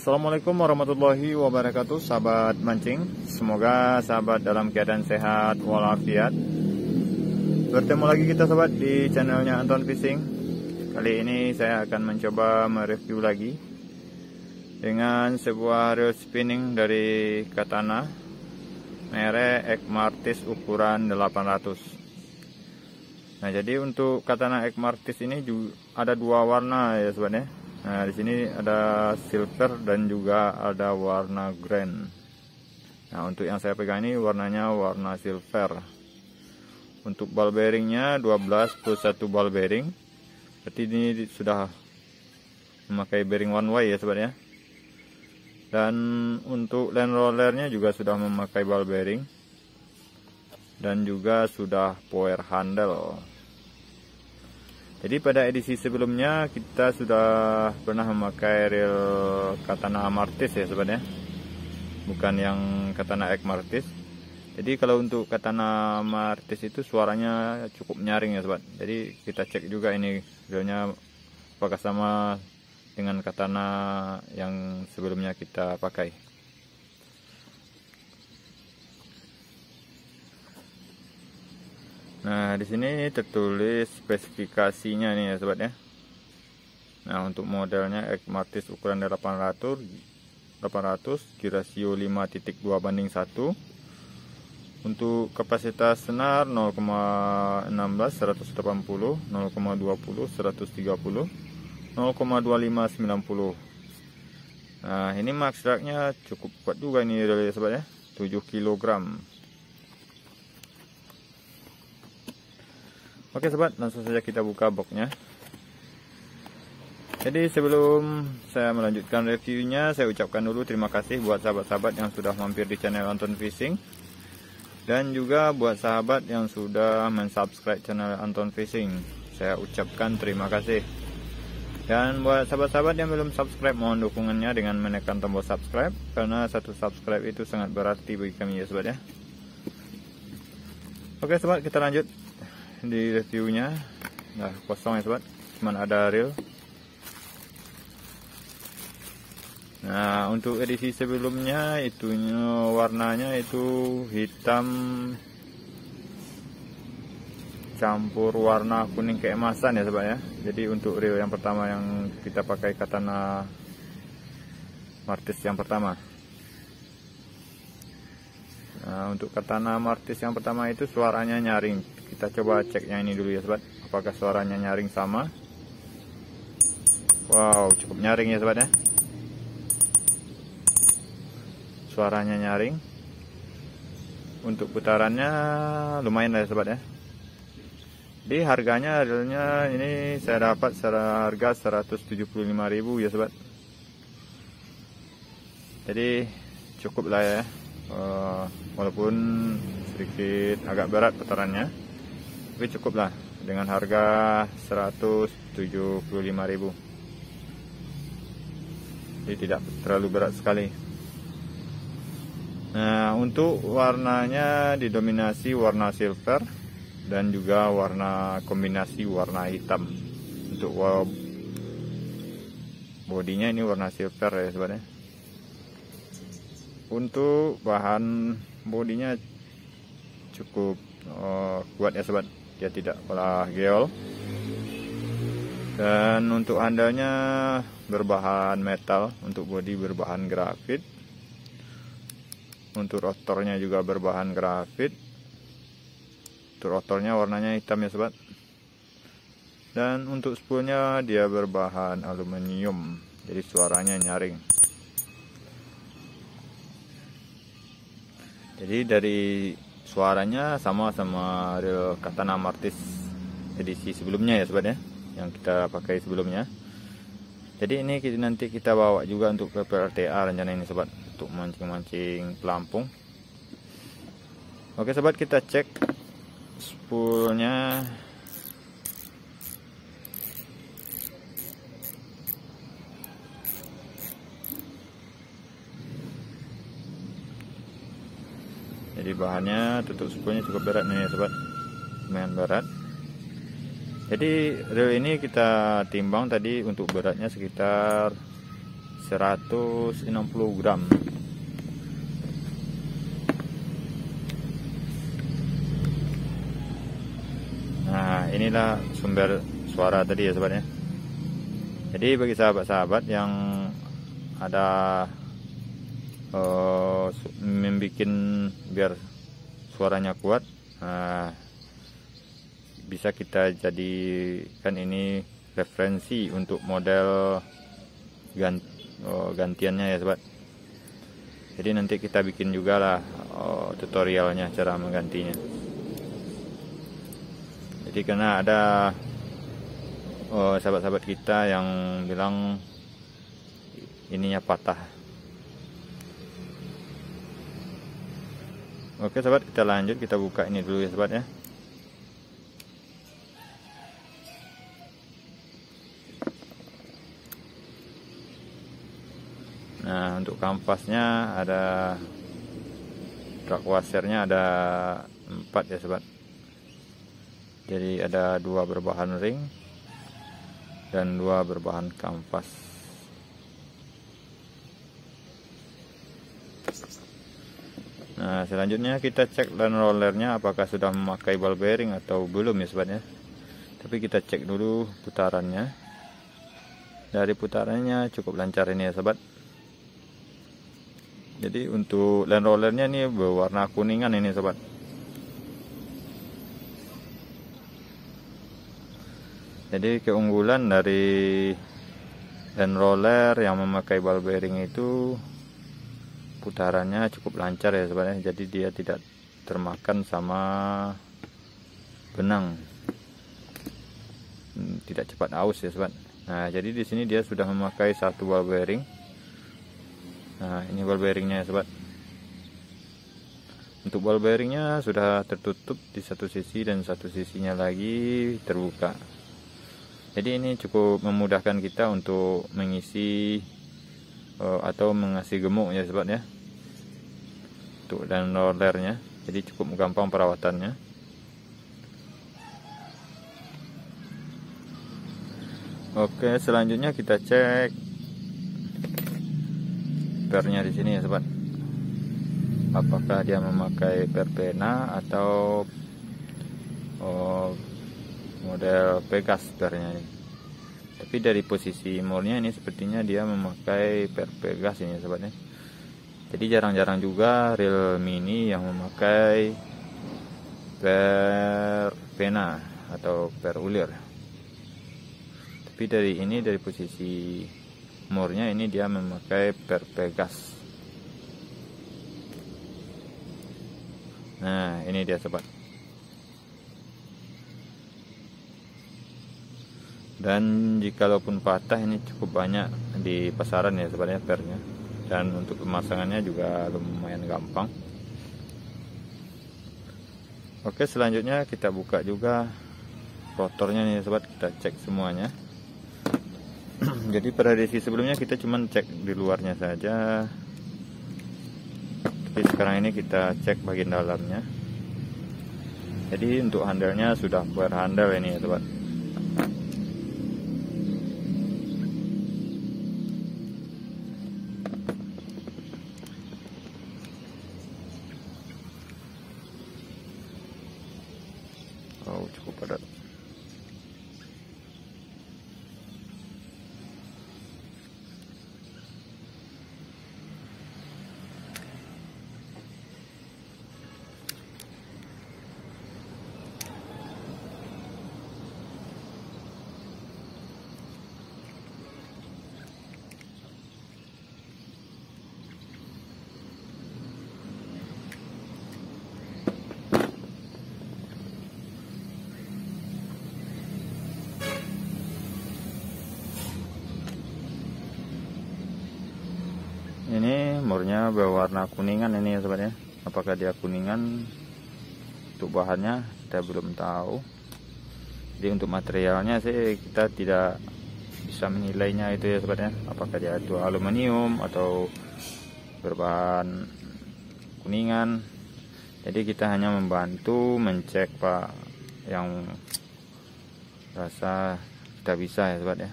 Assalamualaikum warahmatullahi wabarakatuh, sahabat mancing. Semoga sahabat dalam keadaan sehat walafiat. Bertemu lagi kita sahabat di channelnya Anton Fishing. Kali ini saya akan mencoba mereview lagi dengan sebuah reel spinning dari Katana merek Ekmartis ukuran 800. Nah, jadi untuk Katana Ekmartis ini juga ada dua warna ya sahabat ya. Nah, di sini ada silver dan juga ada warna grand. Nah, untuk yang saya pegang ini warnanya warna silver. Untuk ball bearingnya 12 plus 1 ball bearing. Berarti ini sudah memakai bearing one way ya sobat ya. Dan untuk land rollernya juga sudah memakai ball bearing. Dan juga sudah power handle. Jadi pada edisi sebelumnya kita sudah pernah memakai reel Katana Amartis ya sobat ya, bukan yang Katana Ekmartis. Jadi kalau untuk Katana Amartis itu suaranya cukup nyaring ya sobat. Jadi kita cek juga ini reelnya apakah sama dengan Katana yang sebelumnya kita pakai. Nah, di sini tertulis spesifikasinya nih ya sobat ya. Nah, untuk modelnya Ekmartis ukuran 800 rasio 5.2:1. Untuk kapasitas senar 0,16 180, 0,20 130, 0,25 90. Nah, ini max dragnya cukup kuat juga nih ya sobat ya, 7 kg. Oke sobat, langsung saja kita buka boxnya. Jadi sebelum saya melanjutkan reviewnya, saya ucapkan dulu terima kasih buat sahabat-sahabat yang sudah mampir di channel Anton Fishing. Dan juga buat sahabat yang sudah mensubscribe channel Anton Fishing, saya ucapkan terima kasih. Dan buat sahabat-sahabat yang belum subscribe, mohon dukungannya dengan menekan tombol subscribe. Karena satu subscribe itu sangat berarti bagi kami ya sobat ya. Oke sobat, kita lanjut di reviewnya. Nah, kosong ya sobat, cuman ada reel. Nah, untuk edisi sebelumnya itunya warnanya itu hitam campur warna kuning keemasan ya sobat ya. Jadi untuk reel yang pertama yang kita pakai Katana Martis yang pertama. Nah, untuk Katana Martis yang pertama itu suaranya nyaring. Kita coba cek yang ini dulu ya sobat, apakah suaranya nyaring sama. Wow, cukup nyaring ya sobat ya. Suaranya nyaring. Untuk putarannya lumayan lah ya sobat ya. Di harganya realnya ini saya dapat secara harga 175.000 ya sobat. Jadi cukup lah ya. Walaupun sedikit agak berat putarannya, tapi cukup lah dengan harga 175.000. Jadi tidak terlalu berat sekali. Nah, untuk warnanya didominasi warna silver dan juga warna kombinasi warna hitam. Untuk bodinya ini warna silver ya sobat ya. Untuk bahan bodinya cukup kuat ya sobat, dia tidak pernah geol. Dan untuk handalnya berbahan metal, untuk bodi berbahan grafit. Untuk rotornya juga berbahan grafit. Untuk rotornya warnanya hitam ya sobat. Dan untuk spoolnya dia berbahan aluminium, jadi suaranya nyaring. Jadi dari suaranya sama reel Katana Martis edisi sebelumnya ya sobat ya, yang kita pakai sebelumnya. Jadi ini nanti kita bawa juga untuk ke PLTA rencana ini sobat, untuk mancing-mancing pelampung. Oke sobat, kita cek spoolnya. Jadi bahannya, tutup spoolnya cukup berat nih ya sobat, lumayan berat. Jadi reel ini kita timbang tadi untuk beratnya sekitar 160 gram. Nah, inilah sumber suara tadi ya sobat ya. Jadi bagi sahabat-sahabat yang ada membuat biar suaranya kuat, bisa kita jadikan ini referensi untuk model gantiannya ya sobat. Jadi nanti kita bikin juga lah tutorialnya cara menggantinya. Jadi karena ada sahabat-sahabat kita yang bilang ininya patah. Oke sobat, kita lanjut, kita buka ini dulu ya sobat ya. Nah, untuk kampasnya ada drag washernya ada 4 ya sobat. Jadi ada 2 berbahan ring dan 2 berbahan kampas. Nah, selanjutnya kita cek land rollernya apakah sudah memakai ball bearing atau belum ya sobat ya. Tapi kita cek dulu putarannya. Dari putarannya cukup lancar ini ya sobat. Jadi untuk land rollernya ini berwarna kuningan ini sobat. Jadi keunggulan dari land roller yang memakai ball bearing itu putarannya cukup lancar ya sobat ya. Jadi dia tidak termakan sama benang, tidak cepat aus ya sobat. Nah, jadi di sini dia sudah memakai 1 ball bearing. Nah, ini ball bearingnya ya sobat. Untuk ball bearingnya sudah tertutup di satu sisi dan satu sisinya lagi terbuka. Jadi ini cukup memudahkan kita untuk mengisi atau mengasih gemuk ya sobat ya. Untuk dan rollernya, jadi cukup gampang perawatannya. Oke, selanjutnya kita cek pernya di sini ya sobat. Apakah dia memakai per pena atau model Pegas pernya ini. Tapi dari posisi murnya ini sepertinya dia memakai per Pegas ini sobat ya. Jadi jarang-jarang juga reel mini yang memakai per pena atau per ulir. Tapi dari posisi murnya ini dia memakai per Pegas. Nah, ini dia sobat. Dan jikalaupun patah ini cukup banyak di pasaran ya sobat ya pernya. Dan untuk pemasangannya juga lumayan gampang. Oke, selanjutnya kita buka juga rotornya nih sobat, kita cek semuanya. Jadi pada edisi sebelumnya kita cuma cek di luarnya saja. Tapi sekarang ini kita cek bagian dalamnya. Jadi untuk handle-nya sudah berhandle ini ya sobat. Oh, cukup padat. Ini murnya berwarna kuningan ini ya sobat ya. Apakah dia kuningan? Untuk bahannya kita belum tahu. Jadi untuk materialnya sih kita tidak bisa menilainya itu ya sobat ya. Apakah dia itu aluminium atau berbahan kuningan. Jadi kita hanya membantu mencek pak yang rasa kita bisa ya sobat ya.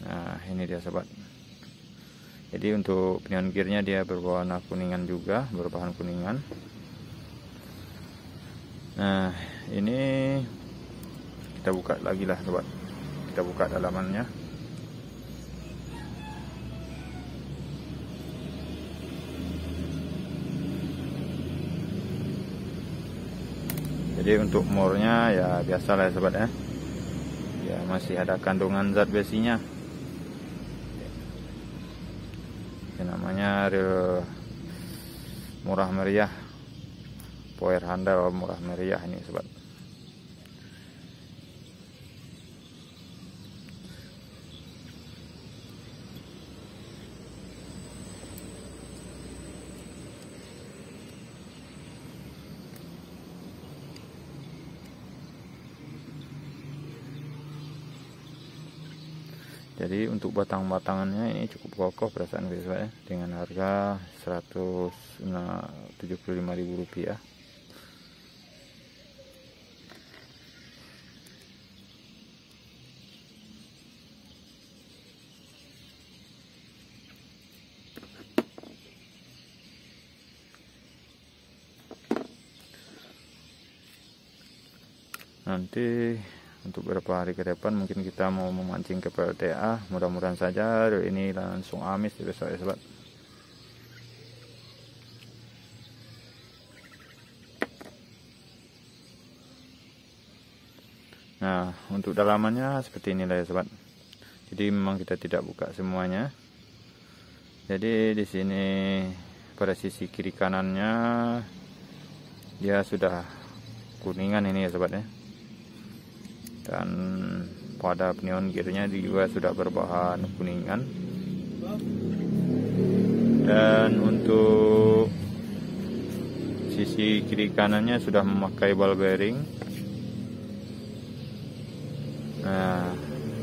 Nah ini dia sobat. Jadi untuk pinion gearnya dia berwarna kuningan juga, berbahan kuningan. Nah ini kita buka lagi lah sobat, kita buka dalamannya. Jadi untuk mornya ya biasa lah ya sobat ya, ya masih ada kandungan zat besinya. Ini namanya murah meriah, power handal murah meriah ini sobat. Jadi untuk batang-batangannya ini cukup kokoh perasaan saya, dengan harga Rp175.000. Nanti untuk beberapa hari ke depan mungkin kita mau memancing ke PLTA, mudah-mudahan saja ini langsung amis besok ya sobat. Nah untuk dalamannya seperti inilah ya sobat. Jadi memang kita tidak buka semuanya. Jadi di sini pada sisi kiri kanannya dia sudah kuningan ini ya sobat ya. Dan pada pinion gearnya juga sudah berbahan kuningan. Dan untuk sisi kiri kanannya sudah memakai ball bearing. Nah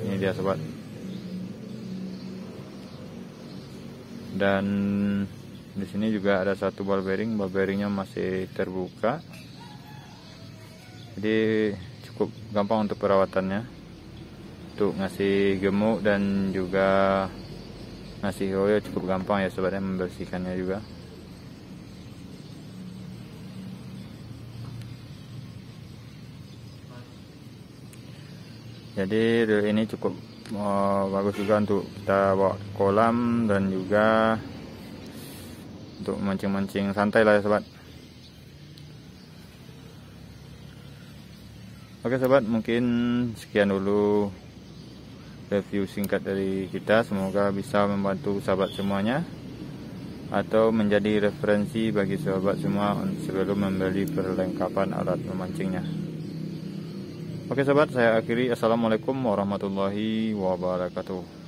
ini dia sobat. Dan di sini juga ada satu ball bearingnya masih terbuka. Jadi cukup gampang untuk perawatannya, untuk ngasih gemuk dan juga ngasih oil cukup gampang ya sobatnya, membersihkannya juga. Jadi ini cukup bagus juga untuk kita bawa kolam dan juga untuk mancing-mancing santai lah ya sobat. Oke sobat, mungkin sekian dulu review singkat dari kita. Semoga bisa membantu sahabat semuanya atau menjadi referensi bagi sahabat semua sebelum membeli perlengkapan alat memancingnya. Oke sobat, saya akhiri. Assalamualaikum warahmatullahi wabarakatuh.